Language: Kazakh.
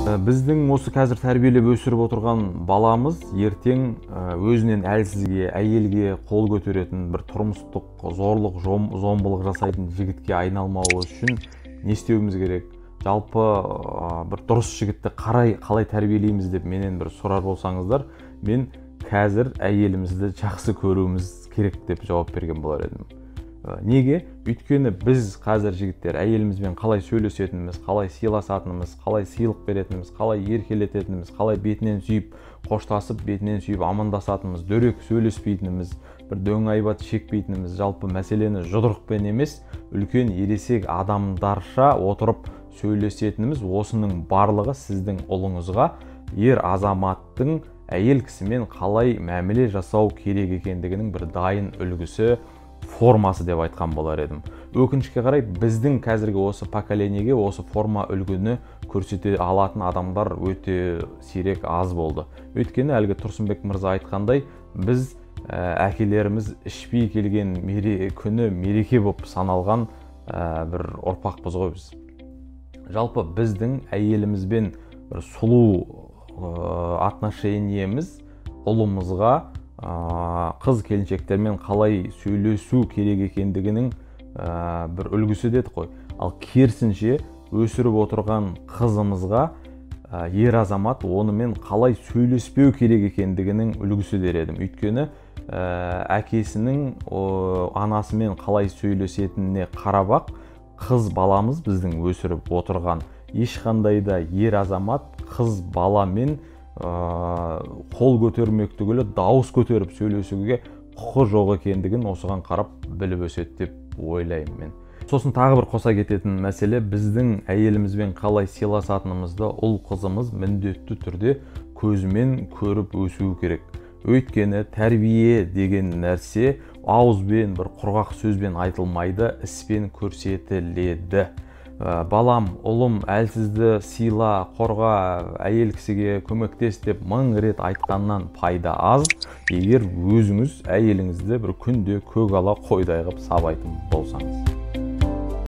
Біздің осы қазір тәрбиелеп өсіріп отырған баламыз ертең өзінен әлсізге, әйелге қол көтеретін, бір тұрмыстық зорлық, зомбылық жасайтын жігітке айналмауы үшін не істеуіміз керек? Жалпы бір дұрыс жігітті қалай тәрбиелейміз деп менен бір сұрар болсаңыздар, мен қазір әйелімізді жақсы көруіміз керек деп жауап берген болар едім. Неге? Өйткені біз қазір жігіттер әйелімізбен қалай сөйлесетініміз, қалай сыйласатынымыз, қалай сыйлық беретініміз, қалай еркелететініміз, қалай бетінен сүйіп, қоштасып, бетінен сүйіп амандасатынымыз, дөрекі сөйлеспейтініміз, бір дөңайбат шекпейтініміз, жалпы мәселені жұдырықпен емес, үлкен ересек адамдарша отырып сөйлесетініміз, осының барлығы сіздің ұлыңызға ер азаматтың әйел кісімен қалай мәміле жасау керек екендігінің бір дайын үлгісі, формасы деп айтқан болар едім. Өкінішке қарай біздің қазіргі осы поколениеге осы форма үлгіні көрсете алатын адамдар өте сирек аз болды. Өйткені әлгі Тұрсынбек мырза айтқандай, біз әкелеріміз ішпей келген күні мереке болып саналған бір ұрпақпыз ғой біз. Жалпы біздің әйелімізбен бір сұлу отношениеміз ұлымызға қыз келіншектермен қалай сөйлесу керек екендігінің бір үлгісі дедік қой. Ал керісінше өсіріп отырған қызымызға ер азамат онымен қалай сөйлеспеу керек екендігінің үлгісі дер едім. Өйткені әкесінің анасымен қалай сөйлесетініне қарап, қыз баламыз біздің өсіріп отырған ешқандай да ер азамат қыз баламен қол көтермек түгілі дауыс көтеріп сөйлесуге құқы жоқ екендігін осыған қарап біліп өседі деп ойлаймын мен. Сосын тағы бір қоса кететін мәселе, біздің әйелімізбен қалай сыйласатынымызды ұл қызымыз міндетті түрде көзімен көріп өсуі керек. Өйткені тәрбие деген нәрсе ауызбен, бір құрғақ сөзбен айтылмайды, іспен көрсетіледі. Балам, ұлым, әлсізді сыйла, қорға, әйел кісіге көмектес деп 1000 рет айтқаннан пайда аз, егер өзіңіз әйеліңізді бір күнде көк ала қойдай қылып сабайтын болсаңыз.